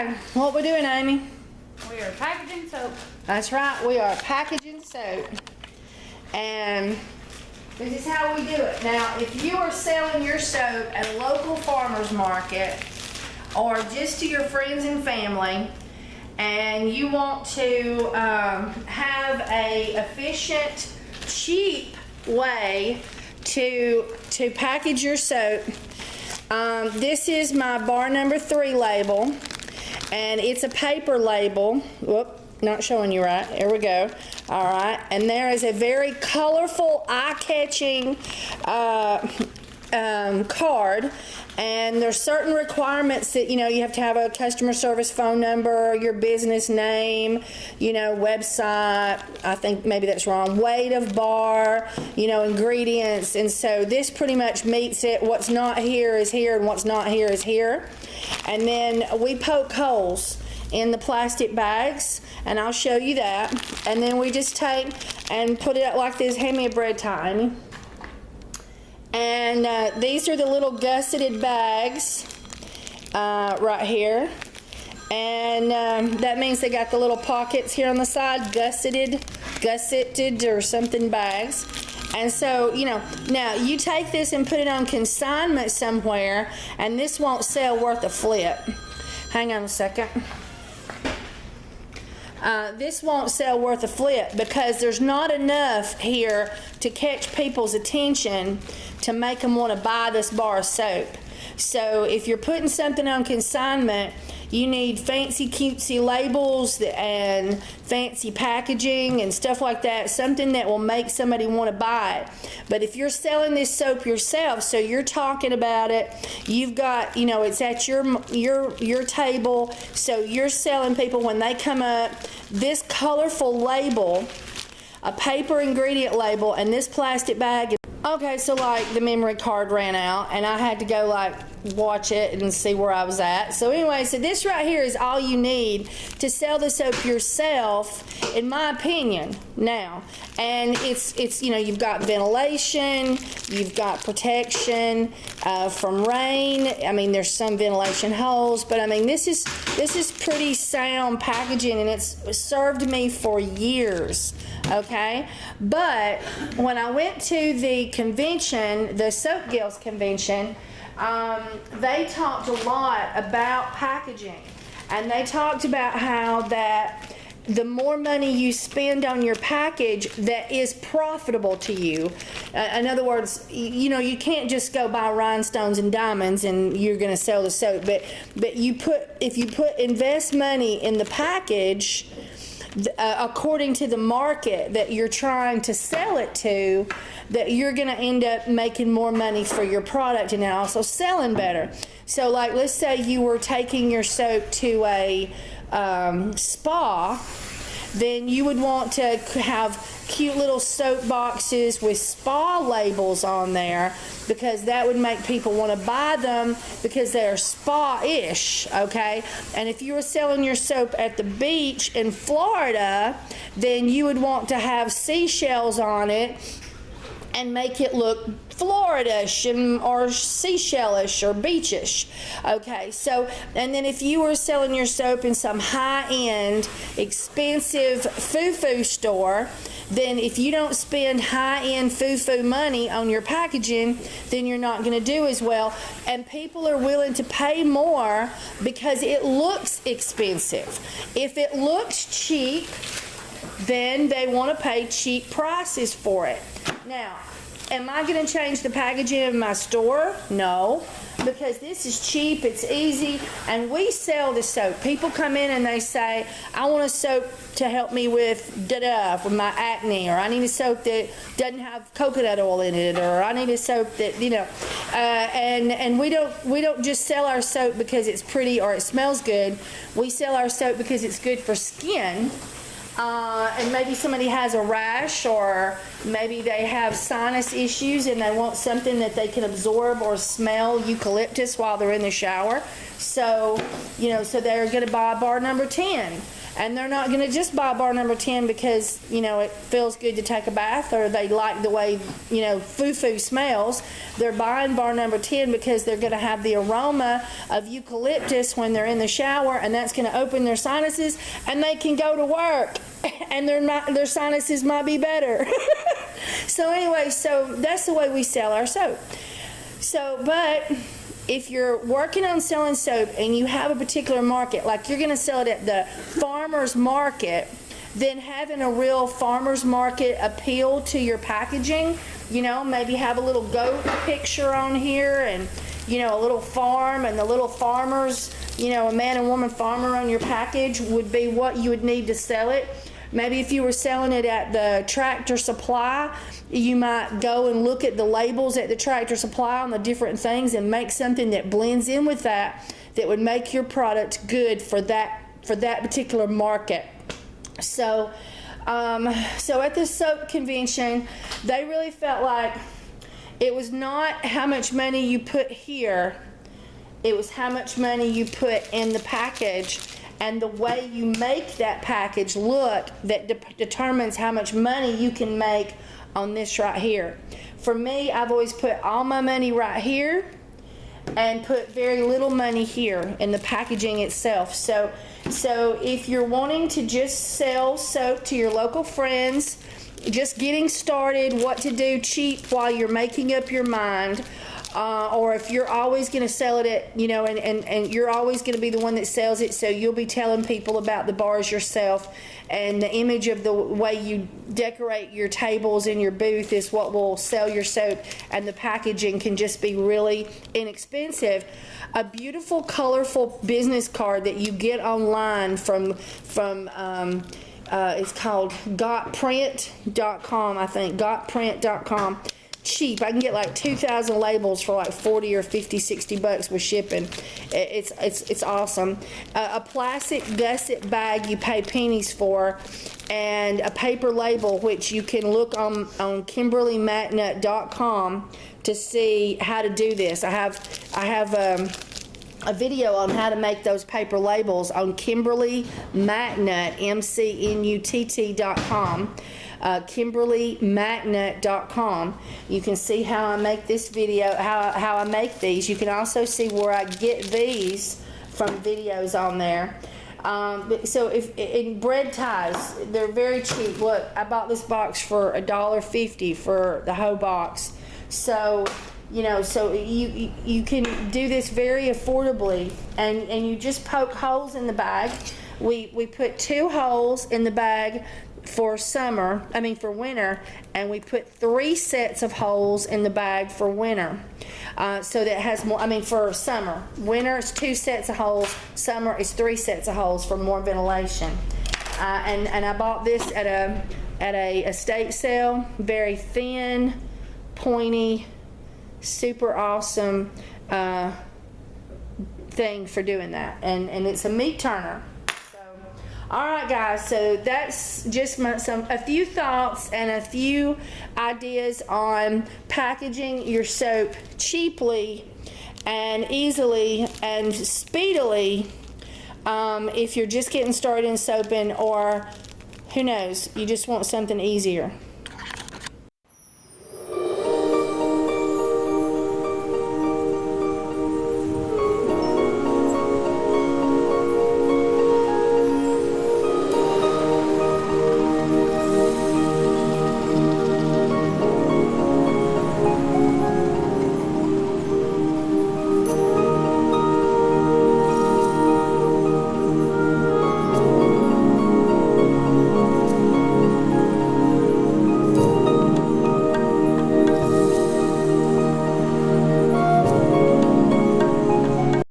Okay, what we doing, Amy? We are packaging soap. That's right, we are packaging soap. And this is how we do it. Now, if you are selling your soap at a local farmer's market or just to your friends and family, and you want to have a efficient, cheap way to package your soap, this is my bar number 3 label, and it's a paper label. Whoop, not showing you right. There we go. All right, and there is a very colorful, eye-catching card, and there's certain requirements that, you know, you have to have a customer service phone number, your business name, you know, website, I think maybe that's wrong, weight of bar, you know, ingredients, and so this pretty much meets it. What's not here is here, and what's not here is here. And then we poke holes in the plastic bags, and I'll show you that. And then we just take and put it up like this. Hand me a bread tie, Amy. And these are the little gusseted bags right here. And that means they got the little pockets here on the side, gusseted or something bags. And so, you know, now you take this and put it on consignment somewhere, and this won't sell worth a flip. Hang on a second. This won't sell worth a flip because there's not enough here to catch people's attention to make them want to buy this bar of soap. So if you're putting something on consignment, you need fancy cutesy labels and fancy packaging and stuff like that, something that will make somebody want to buy it. But if you're selling this soap yourself, so you're talking about it, you've got, you know, it's at your table, so you're selling people when they come up, this colorful label, a paper ingredient label, and this plastic bag. Okay, so like the memory card ran out and I had to go like watch it and see where I was at. So anyway, so this right here is all you need to sell the soap yourself, in my opinion, now. And it's you know, you've got ventilation, you've got protection from rain. I mean, there's some ventilation holes, but I mean, this is pretty sound packaging, and it's served me for years. Okay, but when I went to the convention, the Soap Gills convention, they talked a lot about packaging, and they talked about how that the more money you spend on your package that is profitable to you. In other words, you know, you can't just go buy rhinestones and diamonds and you're going to sell the soap, but if you invest money in the package, according to the market that you're trying to sell it to, that you're going to end up making more money for your product and also selling better. So like, let's say you were taking your soap to a spa, then you would want to have cute little soap boxes with spa labels on there, because that would make people want to buy them because they're spa-ish, okay? And if you were selling your soap at the beach in Florida, then you would want to have seashells on it and make it look Florida-ish or seashell-ish or beachish. Okay, so, and then if you were selling your soap in some high-end, expensive foo-foo store, then if you don't spend high-end foo-foo money on your packaging, then you're not going to do as well. And people are willing to pay more because it looks expensive. If it looks cheap, then they want to pay cheap prices for it. Now, am I going to change the packaging of my store? No, because this is cheap, it's easy, and we sell the soap. People come in and they say, I want a soap to help me with with my acne, or I need a soap that doesn't have coconut oil in it, or I need a soap that, you know, and we don't just sell our soap because it's pretty or it smells good. We sell our soap because it's good for skin. And maybe somebody has a rash, or maybe they have sinus issues and they want something that they can absorb or smell eucalyptus while they're in the shower. So, you know, so they're going to buy bar number 10. And they're not going to just buy bar number 10 because, you know, it feels good to take a bath or they like the way, you know, foo-foo smells. They're buying bar number 10 because they're going to have the aroma of eucalyptus when they're in the shower, and that's going to open their sinuses, and they can go to work and their sinuses might be better. So anyway, so that's the way we sell our soap. So, but if you're working on selling soap and you have a particular market, like you're going to sell it at the farmer's market, then having a real farmer's market appeal to your packaging, you know, maybe have a little goat picture on here and, you know, a little farm and the little farmers, you know, a man and woman farmer on your package would be what you would need to sell it. Maybe if you were selling it at the Tractor Supply, you might go and look at the labels at the Tractor Supply on the different things and make something that blends in with that would make your product good for that particular market. So, so at the soap convention, they really felt like it was not how much money you put here, it was how much money you put in the package. And the way you make that package look that determines how much money you can make on this right here. For me, I've always put all my money right here and put very little money here in the packaging itself. So if you're wanting to just sell soap to your local friends, just getting started, what to do cheap while you're making up your mind, or if you're always going to sell it at, you know, and you're always going to be the one that sells it, so you'll be telling people about the bars yourself, and the image of the way you decorate your tables in your booth is what will sell your soap, and the packaging can just be really inexpensive. A beautiful, colorful business card that you get online from it's called gotprint.com, I think, gotprint.com. Cheap. I can get like 2,000 labels for like 40 or 50, 60 bucks with shipping. It's awesome. A plastic gusset bag you pay pennies for, and a paper label, which you can look on KimberlyMacNut.com to see how to do this. I have a video on how to make those paper labels on KimberlyMacNut, MCNUTT.com. KimberlyMacNut.com. You can see how I make this video, how I make these. You can also see where I get these from videos on there. So if in bread ties, they're very cheap. Look, I bought this box for $1.50 for the whole box. So, you know, so you can do this very affordably, and you just poke holes in the bag. We put 2 holes in the bag for winter, and we put 3 sets of holes in the bag for winter. So that it has more, for summer. Winter is 2 sets of holes, summer is 3 sets of holes for more ventilation. And I bought this at a estate sale, very thin, pointy, super awesome thing for doing that. And it's a meat turner. All right, guys, so that's just a few thoughts and a few ideas on packaging your soap cheaply and easily and speedily, if you're just getting started in soaping, or who knows, you just want something easier.